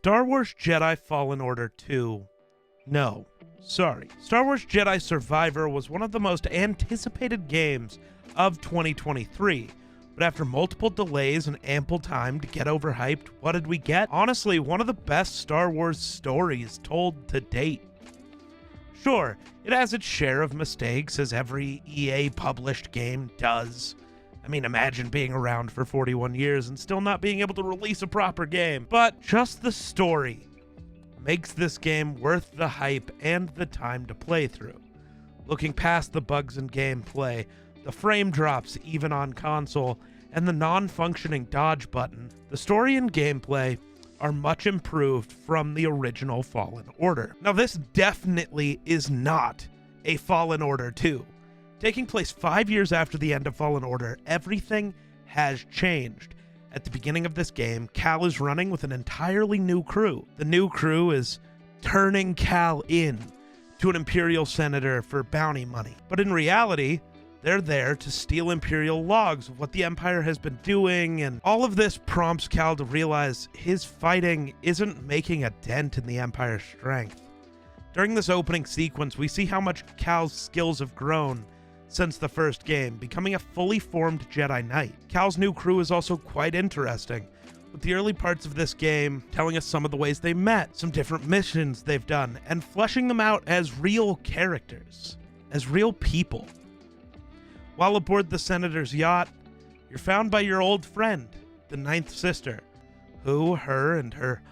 Star Wars Jedi Fallen Order 2. No, sorry. Star Wars Jedi Survivor was one of the most anticipated games of 2023. But after multiple delays and ample time to get overhyped, what did we get? Honestly, one of the best Star Wars stories told to date. Sure, it has its share of mistakes, as every EA-published game does. I mean, imagine being around for 41 years and still not being able to release a proper game. But just the story makes this game worth the hype and the time to play through. Looking past the bugs in gameplay, the frame drops even on console, and the non-functioning dodge button, the story and gameplay are much improved from the original Fallen Order. Now, this definitely is not a Fallen Order 2. Taking place 5 years after the end of Fallen Order, everything has changed. At the beginning of this game, Cal is running with an entirely new crew. The new crew is turning Cal in to an Imperial senator for bounty money. But in reality, they're there to steal Imperial logs of what the Empire has been doing, and all of this prompts Cal to realize his fighting isn't making a dent in the Empire's strength. During this opening sequence, we see how much Cal's skills have grown since the first game, becoming a fully formed Jedi Knight. Cal's new crew is also quite interesting, with the early parts of this game telling us some of the ways they met, some different missions they've done, and fleshing them out as real characters, as real people. While aboard the Senator's yacht, you're found by your old friend, the Ninth Sister, who, her and her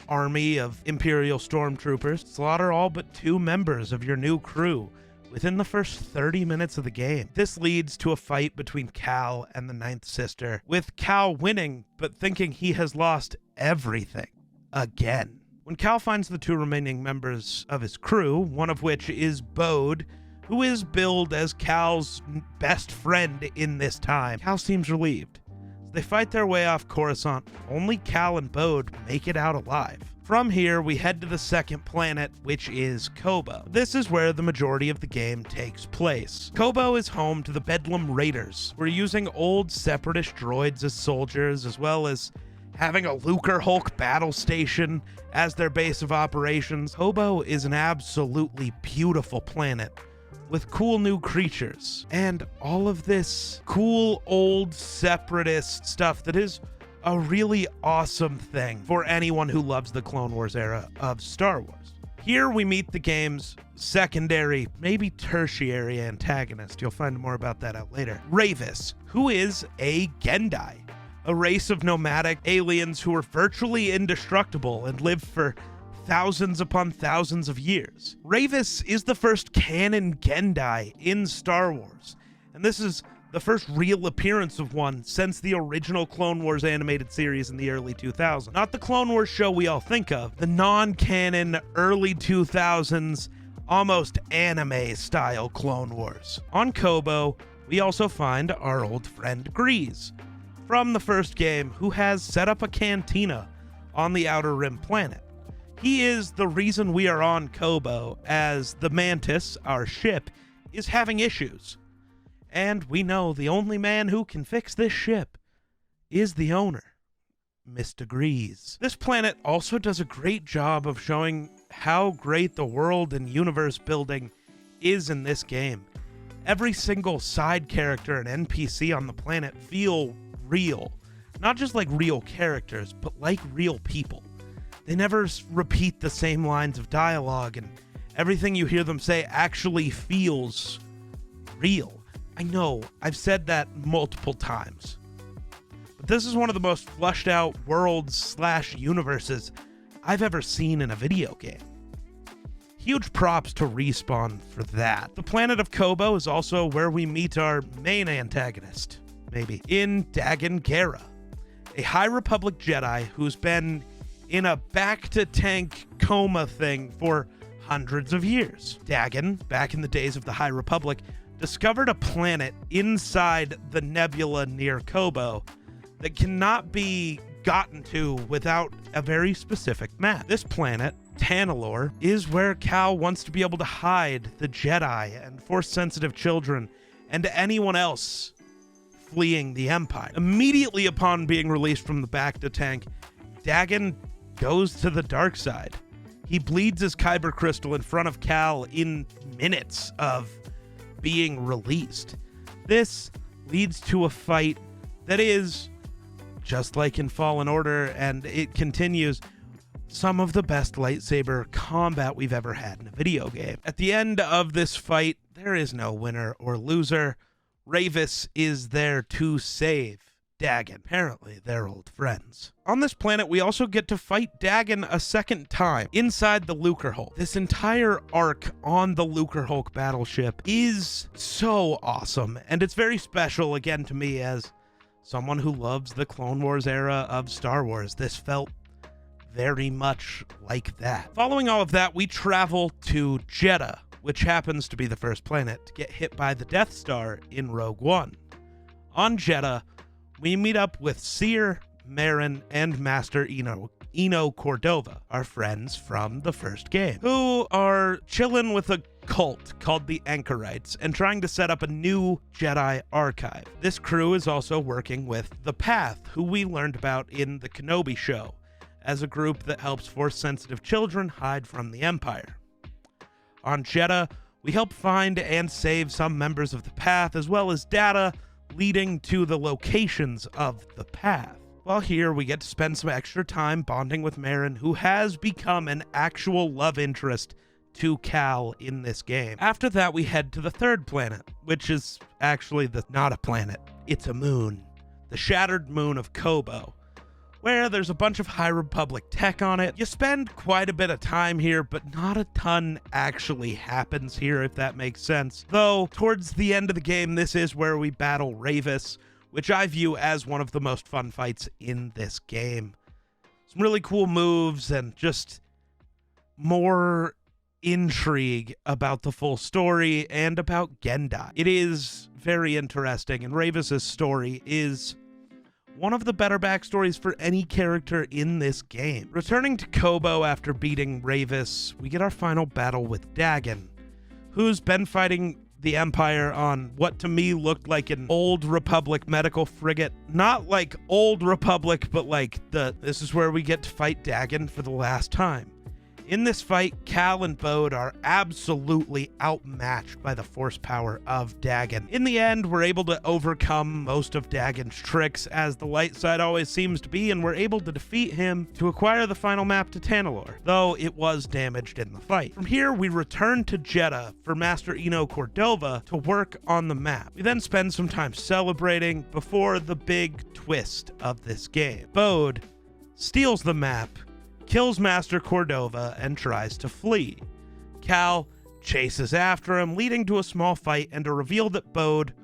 army of Imperial stormtroopers slaughter all but 2 members of your new crew within the first 30 minutes of the game. This leads to a fight between Cal and the Ninth Sister, with Cal winning, but thinking he has lost everything again. When Cal finds the 2 remaining members of his crew, one of which is Bode, who is billed as Cal's best friend in this time, Cal seems relieved. As they fight their way off Coruscant, only Cal and Bode make it out alive. From here, we head to the second planet, which is Kobo. This is where the majority of the game takes place. Kobo is home to the Bedlam Raiders, who are using old Separatist droids as soldiers, as well as having a Lucre Hulk battle station as their base of operations. Kobo is an absolutely beautiful planet with cool new creatures and all of this cool old Separatist stuff that is a really awesome thing for anyone who loves the Clone Wars era of Star Wars. Here we meet the game's secondary, maybe tertiary antagonist. You'll find more about that out later. Ravis, who is a Jedi, a race of nomadic aliens who are virtually indestructible and live for thousands upon thousands of years. Ravis is the first canon Jedi in Star Wars, and this is the first real appearance of one since the original Clone Wars animated series in the early 2000s. Not the Clone Wars show we all think of, the non-canon early 2000s, almost anime-style Clone Wars. On Kobo, we also find our old friend Grease from the first game, who has set up a cantina on the Outer Rim planet. He is the reason we are on Kobo, as the Mantis, our ship, is having issues. And we know the only man who can fix this ship is the owner, Mr. Grease. This planet also does a great job of showing how great the world and universe building is in this game. Every single side character and NPC on the planet feel real. Not just like real characters, but like real people. They never repeat the same lines of dialogue, and everything you hear them say actually feels real. I know, I've said that multiple times. But this is one of the most fleshed out worlds/universes I've ever seen in a video game. Huge props to Respawn for that. The planet of Kobo is also where we meet our main antagonist, maybe, in Dagan Gera, a High Republic Jedi who's been in a back-to-tank coma thing for hundreds of years. Dagan, back in the days of the High Republic, discovered a planet inside the nebula near Kobo that cannot be gotten to without a very specific map. This planet, Tanalorr, is where Cal wants to be able to hide the Jedi and Force-sensitive children and anyone else fleeing the Empire. Immediately upon being released from the back-to-tank, Dagan goes to the dark side. He bleeds his kyber crystal in front of Cal in minutes of being released. This leads to a fight that is, just like in Fallen Order, and it continues, some of the best lightsaber combat we've ever had in a video game. At the end of this fight, there is no winner or loser. Rayvis is there to save Dagan. Apparently, they're old friends. On this planet, we also get to fight Dagan a second time inside the Lucrehulk. This entire arc on the Lucrehulk battleship is so awesome, and it's very special, again, to me as someone who loves the Clone Wars era of Star Wars. This felt very much like that. Following all of that, we travel to Jeddah, which happens to be the first planet to get hit by the Death Star in Rogue One. On Jeddah, we meet up with Seer, Marin, and Master Eno Cordova, our friends from the first game, who are chilling with a cult called the Anchorites and trying to set up a new Jedi archive. This crew is also working with the Path, who we learned about in the Kenobi show, as a group that helps Force-sensitive children hide from the Empire. On Jeddah, we help find and save some members of the Path, as well as data leading to the locations of the Path. While here, we get to spend some extra time bonding with Marin, who has become an actual love interest to Cal in this game. After that, we head to the third planet, which is actually not a planet, it's a moon. The shattered moon of Kobo, where there's a bunch of High Republic tech on it. You spend quite a bit of time here, but not a ton actually happens here, if that makes sense. Though, towards the end of the game, this is where we battle Rayvis, which I view as one of the most fun fights in this game. Some really cool moves and just more intrigue about the full story and about Jeddah. It is very interesting, and Rayvis's story is one of the better backstories for any character in this game. Returning to Kobo after beating Rayvis, we get our final battle with Dagan, who's been fighting the Empire on what to me looked like an old Republic medical frigate. Not like old Republic, but like this is where we get to fight Dagan for the last time. In this fight, Cal and Bode are absolutely outmatched by the force power of Dagan. In the end, we're able to overcome most of Dagan's tricks, as the light side always seems to be, and we're able to defeat him to acquire the final map to Tanalorr, though it was damaged in the fight. From here, we return to Jeddah for Master Eno Cordova to work on the map. We then spend some time celebrating before the big twist of this game. Bode steals the map, kills Master Cordova, and tries to flee. Cal chases after him, leading to a small fight and a reveal that Bode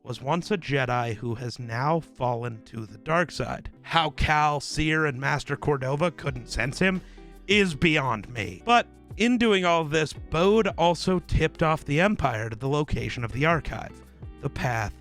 was once a Jedi who has now fallen to the dark side. How Cal, Seer, and Master Cordova couldn't sense him is beyond me. But in doing all of this, Bode also tipped off the Empire to the location of the archive, the Path,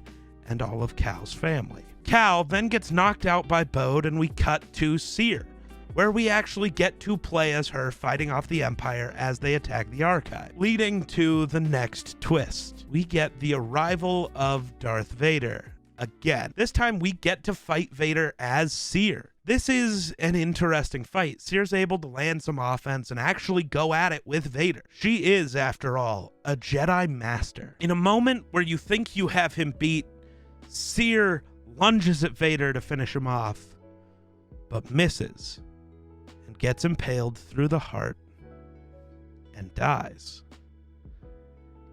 and all of Cal's family. Cal then gets knocked out by Bode, and we cut to Seer, where we actually get to play as her fighting off the Empire as they attack the archive, leading to the next twist. We get the arrival of Darth Vader again. This time we get to fight Vader as Seer. This is an interesting fight. Seer's able to land some offense and actually go at it with Vader. She is, after all, a Jedi Master. In a moment where you think you have him beat, Seer lunges at Vader to finish him off, but misses, gets impaled through the heart, and dies.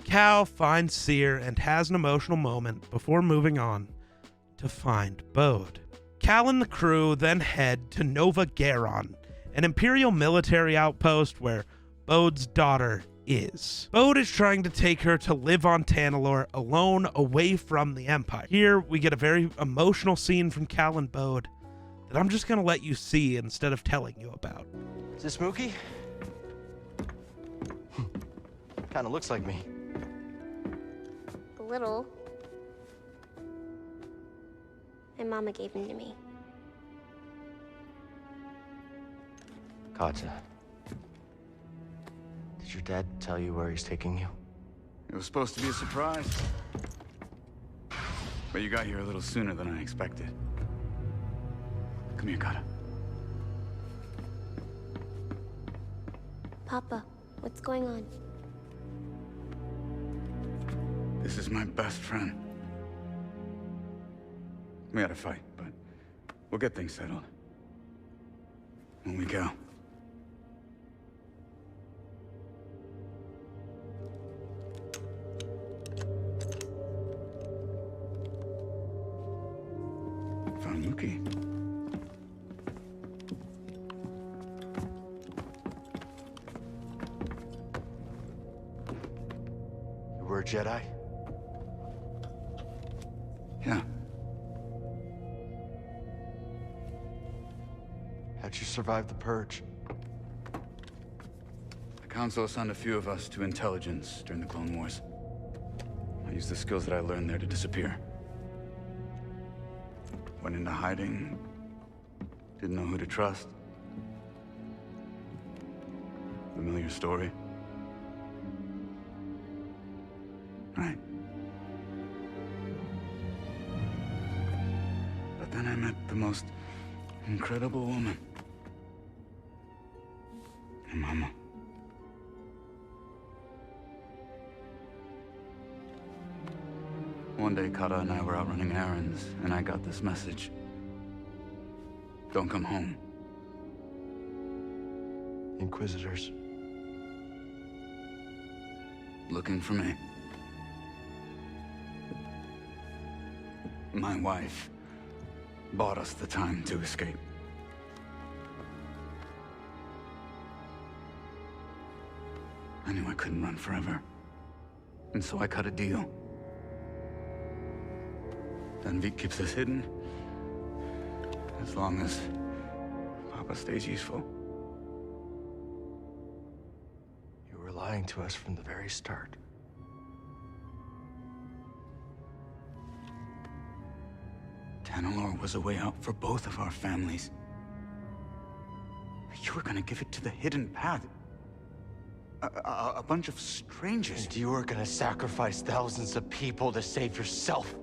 Cal finds Seer and has an emotional moment before moving on to find Bode. Cal and the crew then head to Nova Garon, an Imperial military outpost where Bode's daughter is. Bode is trying to take her to live on Tanalorr alone, away from the Empire. Here we get a very emotional scene from Cal and Bode that I'm just gonna let you see instead of telling you about. Is this Mookie? Kinda looks like me. A little. My mama gave him to me. Katja, did your dad tell you where he's taking you? It was supposed to be a surprise. But you got here a little sooner than I expected. Come here, Kata. Papa, what's going on? This is my best friend. We had a fight, but we'll get things settled. When we go. Found Mookie. You were a Jedi? Yeah. How'd you survive the Purge? The Council assigned a few of us to intelligence during the Clone Wars. I used the skills that I learned there to disappear. Went into hiding. Didn't know who to trust. Familiar story? Right. But then I met the most incredible woman. Your mama. One day, Kata and I were out running errands, and I got this message. Don't come home. Inquisitors. Looking for me. My wife bought us the time to escape. I knew I couldn't run forever, and so I cut a deal. Then Vik keeps us hidden, as long as Papa stays useful. You were lying to us from the very start. Tanalorr was a way out for both of our families. You were gonna give it to the hidden path. A bunch of strangers. And you were gonna sacrifice thousands of people to save yourself.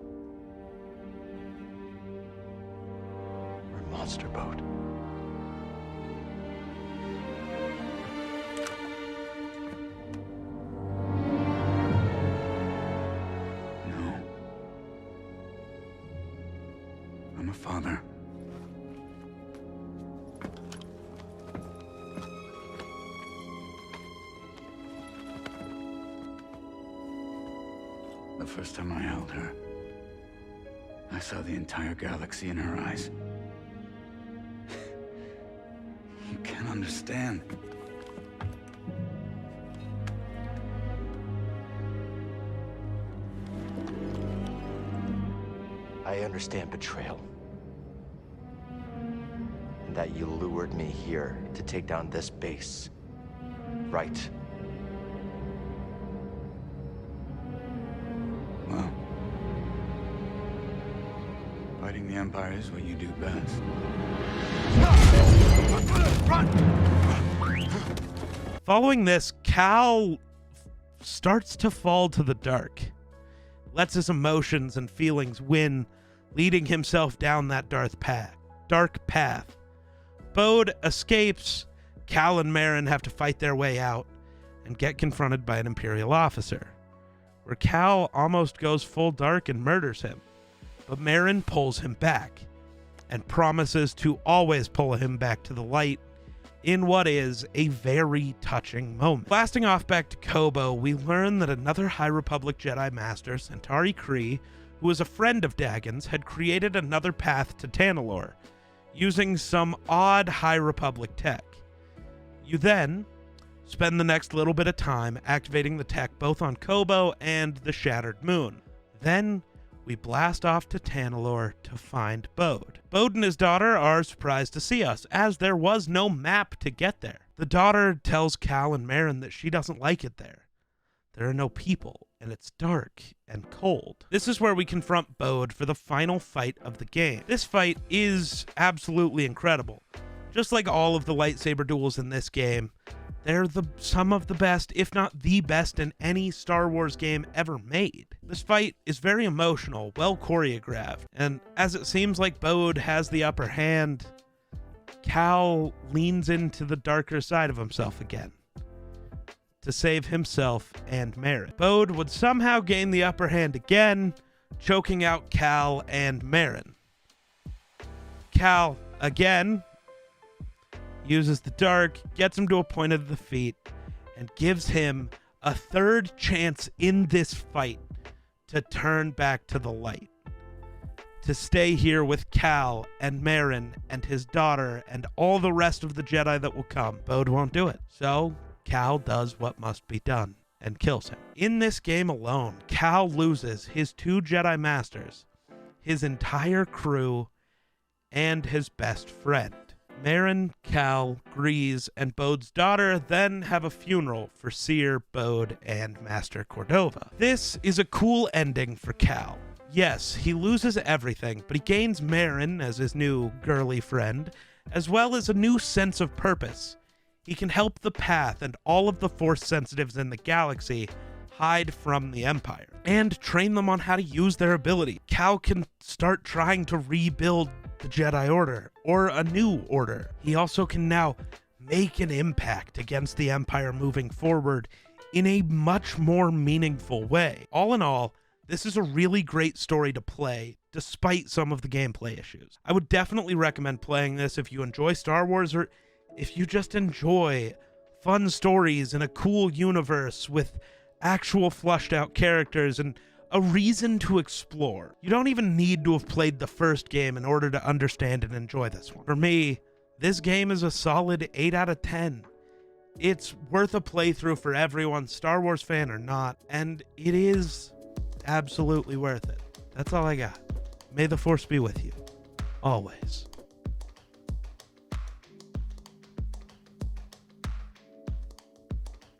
We're Monster Bode. No. I'm a father. The first time I held her, I saw the entire galaxy in her eyes. You can't understand. I understand betrayal. And that you lured me here to take down this base. Right? Well, fighting the Empire is what you do best. Following this, Cal starts to fall to the dark, lets his emotions and feelings win, leading himself down that dark path. Bode escapes. Cal and Merrin have to fight their way out and get confronted by an Imperial officer, where Cal almost goes full dark and murders him, but Merrin pulls him back and promises to always pull him back to the light in what is a very touching moment. Blasting off back to Kobo, we learn that another High Republic Jedi Master, Centauri Kree, who was a friend of Dagon's, had created another path to Tanalorr, using some odd High Republic tech. You then spend the next little bit of time activating the tech both on Kobo and the Shattered Moon. Then we blast off to Tanalorr to find Bode. Bode and his daughter are surprised to see us, as there was no map to get there. The daughter tells Cal and Merrin that she doesn't like it there. There are no people, and it's dark and cold. This is where we confront Bode for the final fight of the game. This fight is absolutely incredible. Just like all of the lightsaber duels in this game, they're some of the best, if not the best, in any Star Wars game ever made. This fight is very emotional, well choreographed, and as it seems like Bode has the upper hand, Cal leans into the darker side of himself again. to save himself and Merrin. Bode would somehow gain the upper hand again, choking out Cal and Merrin. Cal, again, uses the dark, gets him to a point of defeat, and gives him a third chance in this fight to turn back to the light. To stay here with Cal and Merrin and his daughter and all the rest of the Jedi that will come. Bode won't do it. So Cal does what must be done and kills him. In this game alone, Cal loses his 2 Jedi Masters, his entire crew, and his best friend. Merrin, Cal, Grease, and Bode's daughter then have a funeral for Seer, Bode, and Master Cordova. This is a cool ending for Cal. Yes, he loses everything, but he gains Merrin as his new girly friend, as well as a new sense of purpose. He can help the Path and all of the Force sensitives in the galaxy hide from the Empire, and train them on how to use their ability. Cal can start trying to rebuild the Jedi Order, or a new order. He also can now make an impact against the Empire moving forward in a much more meaningful way. All in all, this is a really great story to play, despite some of the gameplay issues. I would definitely recommend playing this if you enjoy Star Wars, or if you just enjoy fun stories in a cool universe with actual fleshed out characters and a reason to explore. You don't even need to have played the first game in order to understand and enjoy this one. For me, this game is a solid 8 out of 10. It's worth a playthrough for everyone, Star Wars fan or not, and it is absolutely worth it. That's all I got. May the Force be with you. Always.